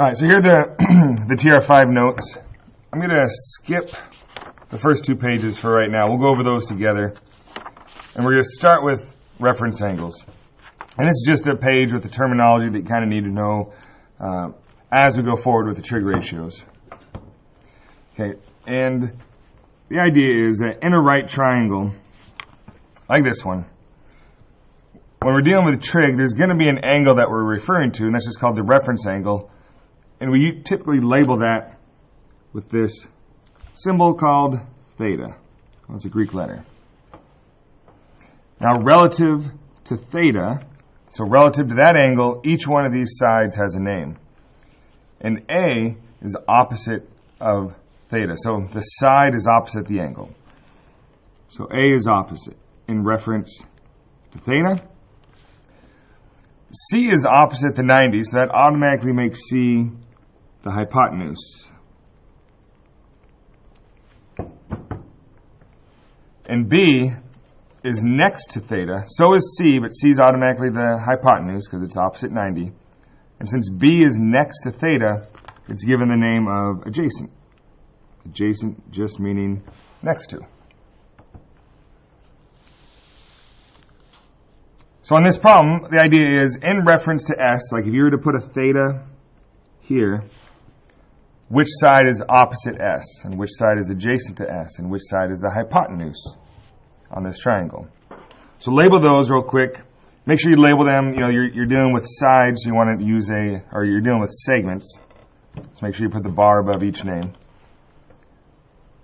All right, so here are the TR5 notes. I'm going to skip the first 2 pages for right now. We'll go over those together. And we're going to start with reference angles. And it's just a page with the terminology that you kind of need to know as we go forward with the trig ratios. Okay, and the idea is that in a right triangle, like this one, when we're dealing with trig, there's going to be an angle that we're referring to, and that's just called the reference angle. And we typically label that with this symbol called theta. Well, it's a Greek letter. Now, relative to theta, so relative to that angle, each one of these sides has a name. And A is opposite of theta. So the side is opposite the angle. So A is opposite in reference to theta. C is opposite the 90, so that automatically makes C the hypotenuse. And B is next to theta. So is C, but C is automatically the hypotenuse because it's opposite 90. And since B is next to theta, it's given the name of adjacent. Adjacent just meaning next to. So on this problem, the idea is in reference to S, like if you were to put a theta here, which side is opposite S, and which side is adjacent to S, and which side is the hypotenuse on this triangle. So label those real quick. Make sure you label them. You know, you're dealing with sides, so you want to use you're dealing with segments. So make sure you put the bar above each name.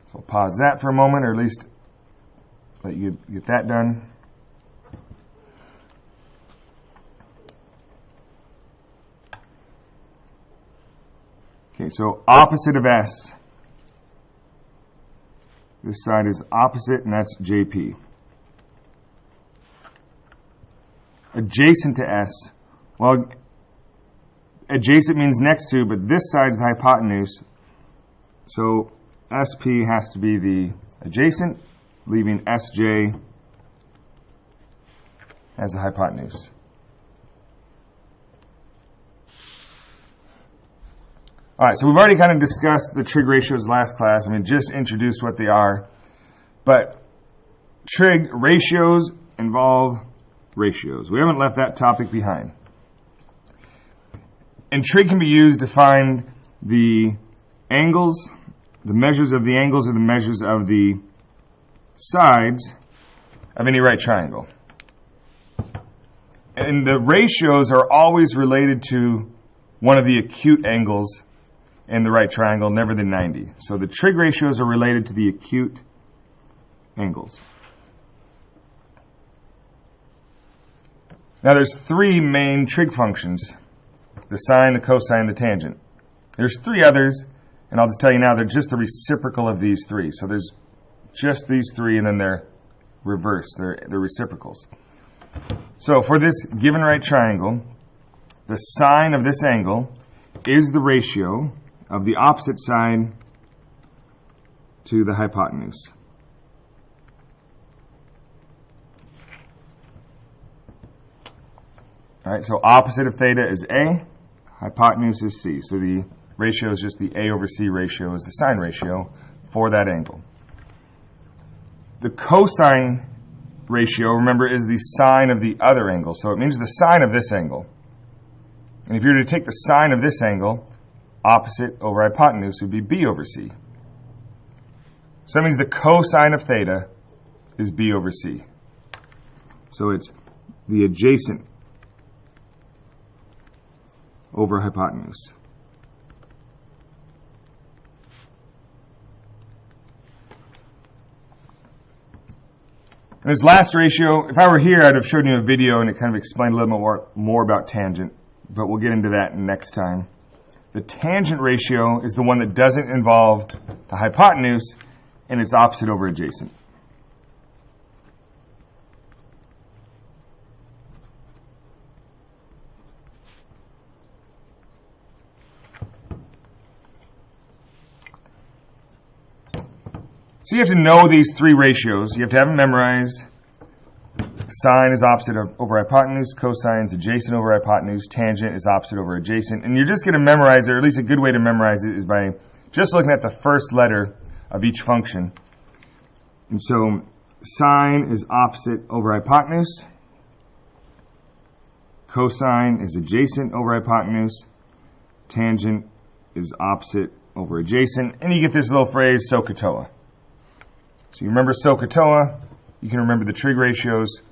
So we'll pause that for a moment, or at least let you get that done. Okay, so opposite of S. This side is opposite, and that's JP. Adjacent to S. Well, adjacent means next to, but this side is the hypotenuse. So SP has to be the adjacent, leaving SJ as the hypotenuse. All right, so we've already kind of discussed the trig ratios last class. I mean, just introduced what they are. But trig ratios involve ratios. We haven't left that topic behind. And trig can be used to find the angles, the measures of the angles, or the measures of the sides of any right triangle. And the ratios are always related to one of the acute angles in the right triangle, never the 90. So the trig ratios are related to the acute angles. Now there's 3 main trig functions: the sine, the cosine, the tangent. There's 3 others, and I'll just tell you now, they're just the reciprocal of these 3. So there's just these 3, and then they're reverse. They're reciprocals. So for this given right triangle, the sine of this angle is the ratio of the opposite side to the hypotenuse. All right, so opposite of theta is A, hypotenuse is C. So the ratio is just the A over C ratio is the sine ratio for that angle. The cosine ratio, remember, is the sine of the other angle. So it means the sine of this angle. And if you were to take the sine of this angle, opposite over hypotenuse would be B over C. So that means the cosine of theta is B over C. So it's the adjacent over hypotenuse. And this last ratio, if I were here, I'd have shown you a video and it kind of explained a little bit more about tangent, but we'll get into that next time. The tangent ratio is the one that doesn't involve the hypotenuse, and it's opposite over adjacent. So you have to know these 3 ratios. You have to have them memorized. Sine is opposite over hypotenuse, cosine is adjacent over hypotenuse, tangent is opposite over adjacent. And you're just going to memorize it, or at least a good way to memorize it is by just looking at the first letter of each function. And so sine is opposite over hypotenuse, cosine is adjacent over hypotenuse, tangent is opposite over adjacent, and you get this little phrase, SOHCAHTOA. So you remember SOHCAHTOA, you can remember the trig ratios.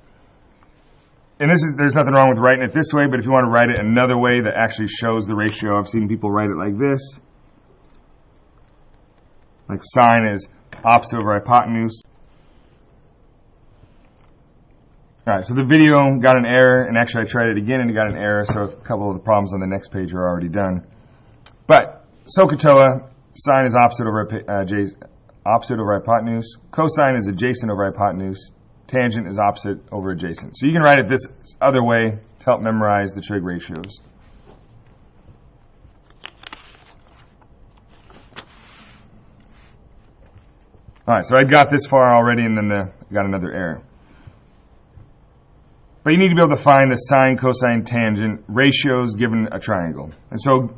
And there's nothing wrong with writing it this way, but if you want to write it another way that actually shows the ratio, I've seen people write it like this. Like sine is opposite over hypotenuse. Alright, so the video got an error, and actually I tried it again and it got an error, so a couple of the problems on the next page are already done. But SOHCAHTOA, sine is opposite over hypotenuse, cosine is adjacent over hypotenuse, tangent is opposite over adjacent. So you can write it this other way to help memorize the trig ratios. Alright, so I got this far already, and then I got another error. But you need to be able to find the sine, cosine, tangent ratios given a triangle. And so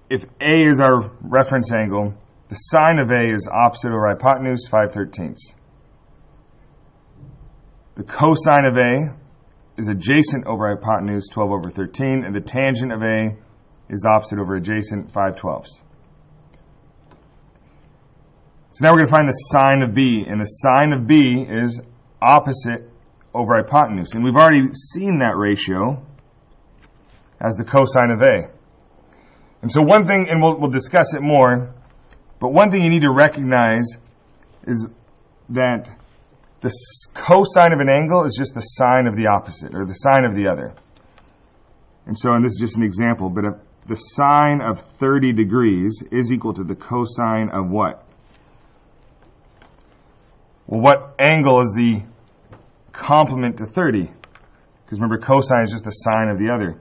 if A is our reference angle, the sine of A is opposite over hypotenuse, 5/13. The cosine of A is adjacent over hypotenuse, 12/13, and the tangent of A is opposite over adjacent, 5/12. So now we're going to find the sine of B, and the sine of B is opposite over hypotenuse. And we've already seen that ratio as the cosine of A. And so one thing, and we'll discuss it more, but one thing you need to recognize is that the cosine of an angle is just the sine of the opposite, or the sine of the other. And so, and this is just an example, but if the sine of 30 degrees is equal to the cosine of what? Well, what angle is the complement to 30? Because remember, cosine is just the sine of the other.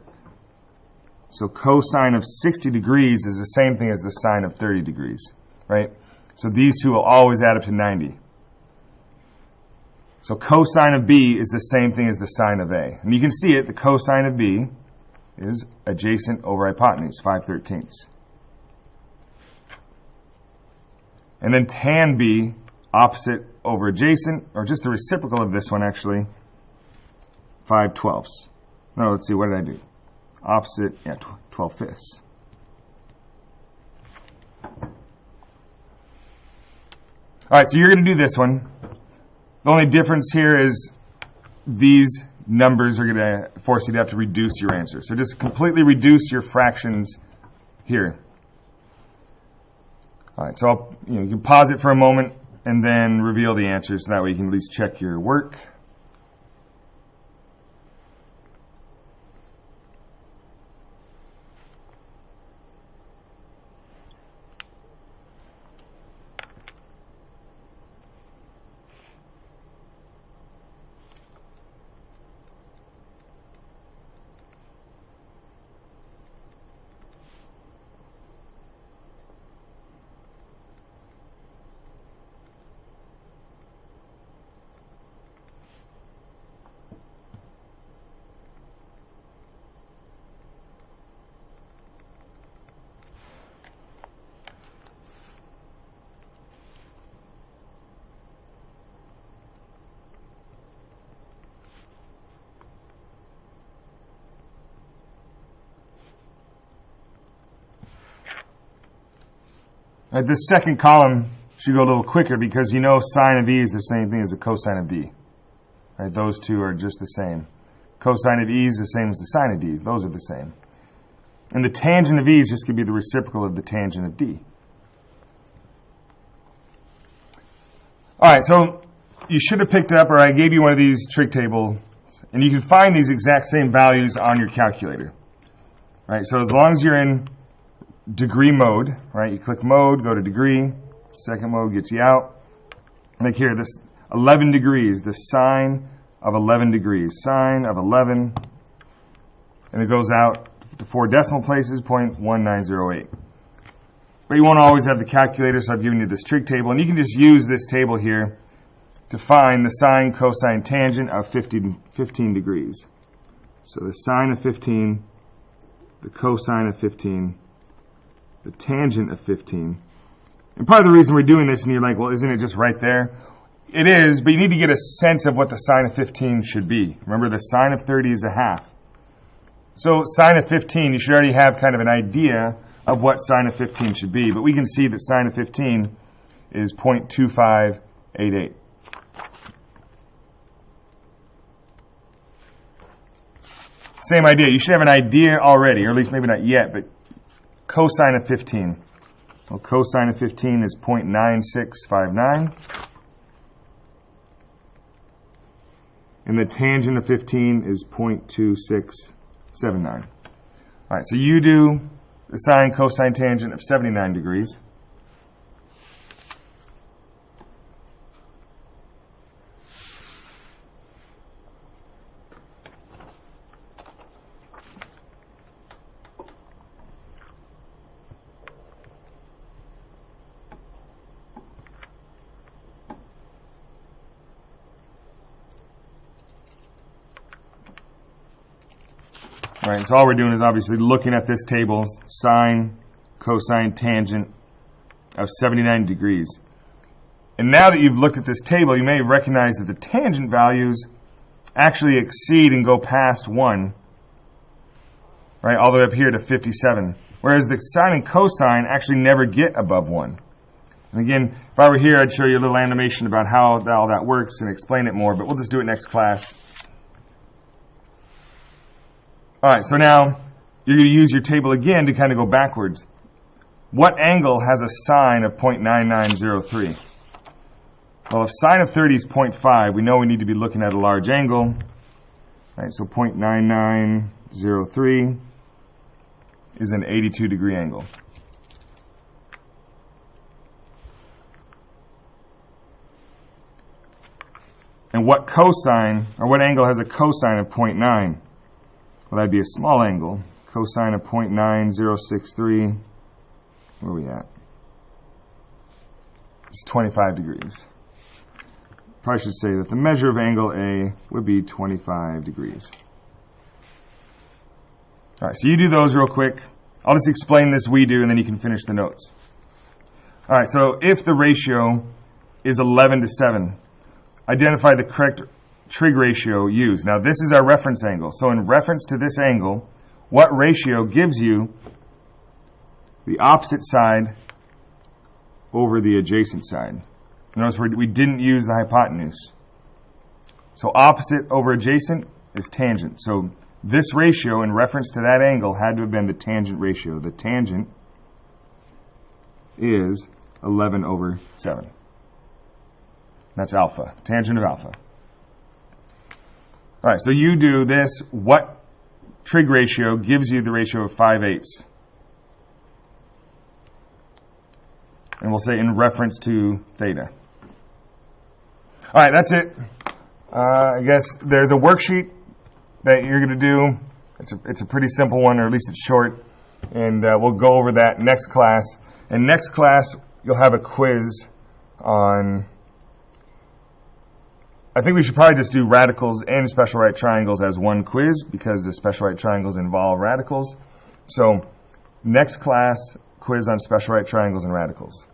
So cosine of 60 degrees is the same thing as the sine of 30 degrees, right? So these two will always add up to 90. So cosine of B is the same thing as the sine of A. And you can see it, the cosine of B is adjacent over hypotenuse, 5/13. And then tan B, opposite over adjacent, or just the reciprocal of this one actually, 5/12. No, let's see, what did I do? Opposite, yeah, 12/5. All right, so you're going to do this one. The only difference here is these numbers are going to force you to have to reduce your answer. So just completely reduce your fractions here. All right, so you can pause it for a moment and then reveal the answers, so that way you can at least check your work. All right, this second column should go a little quicker because you know sine of E is the same thing as the cosine of D. Right, those two are just the same. Cosine of E is the same as the sine of D. Those are the same. And the tangent of E is just going to be the reciprocal of the tangent of D. All right, so you should have picked up, or I gave you one of these trig tables, and you can find these exact same values on your calculator. Right, so as long as you're in degree mode, right? You click mode, go to degree. Second mode gets you out. Like here, this 11 degrees, the sine of 11 degrees. Sine of 11, and it goes out to 4 decimal places, 0.1908. But you won't always have the calculator, so I've given you this trig table, and you can just use this table here to find the sine, cosine, tangent of 15 degrees. So the sine of 15, the cosine of 15, the tangent of 15. And part of the reason we're doing this, and you're like, well, isn't it just right there? It is, but you need to get a sense of what the sine of 15 should be. Remember, the sine of 30 is a half. So sine of 15, you should already have kind of an idea of what sine of 15 should be. But we can see that sine of 15 is 0.2588. Same idea. You should have an idea already, or at least maybe not yet, but cosine of 15. Well, cosine of 15 is 0.9659. And the tangent of 15 is 0.2679. All right, so you do the sine, cosine, tangent of 79 degrees. Right, so all we're doing is obviously looking at this table, sine, cosine, tangent of 79 degrees. And now that you've looked at this table, you may recognize that the tangent values actually exceed and go past 1, right, all the way up here to 57. Whereas the sine and cosine actually never get above 1. And again, if I were here, I'd show you a little animation about how all that works and explain it more, but we'll just do it next class. All right, so now you're going to use your table again to kind of go backwards. What angle has a sine of 0.9903? Well, if sine of 30 is 0.5, we know we need to be looking at a large angle. All right, so 0.9903 is an 82-degree angle. And what cosine, or what angle has a cosine of 0.9? Well, that'd be a small angle. Cosine of 0.9063, where are we at? It's 25 degrees. Probably should say that the measure of angle A would be 25 degrees. All right, so you do those real quick. I'll just explain this we do, and then you can finish the notes. All right, so if the ratio is 11 to 7, identify the correct trig ratio used. Now this is our reference angle. So in reference to this angle, what ratio gives you the opposite side over the adjacent side? Notice we didn't use the hypotenuse. So opposite over adjacent is tangent. So this ratio in reference to that angle had to have been the tangent ratio. The tangent is 11 over 7. That's alpha, tangent of alpha. All right, so you do this. What trig ratio gives you the ratio of 5/8? And we'll say in reference to theta. All right, that's it. I guess there's a worksheet that you're going to do. It's a pretty simple one, or at least it's short. And we'll go over that next class. And next class, you'll have a quiz on... I think we should probably just do radicals and special right triangles as one quiz, because the special right triangles involve radicals. So next class, quiz on special right triangles and radicals.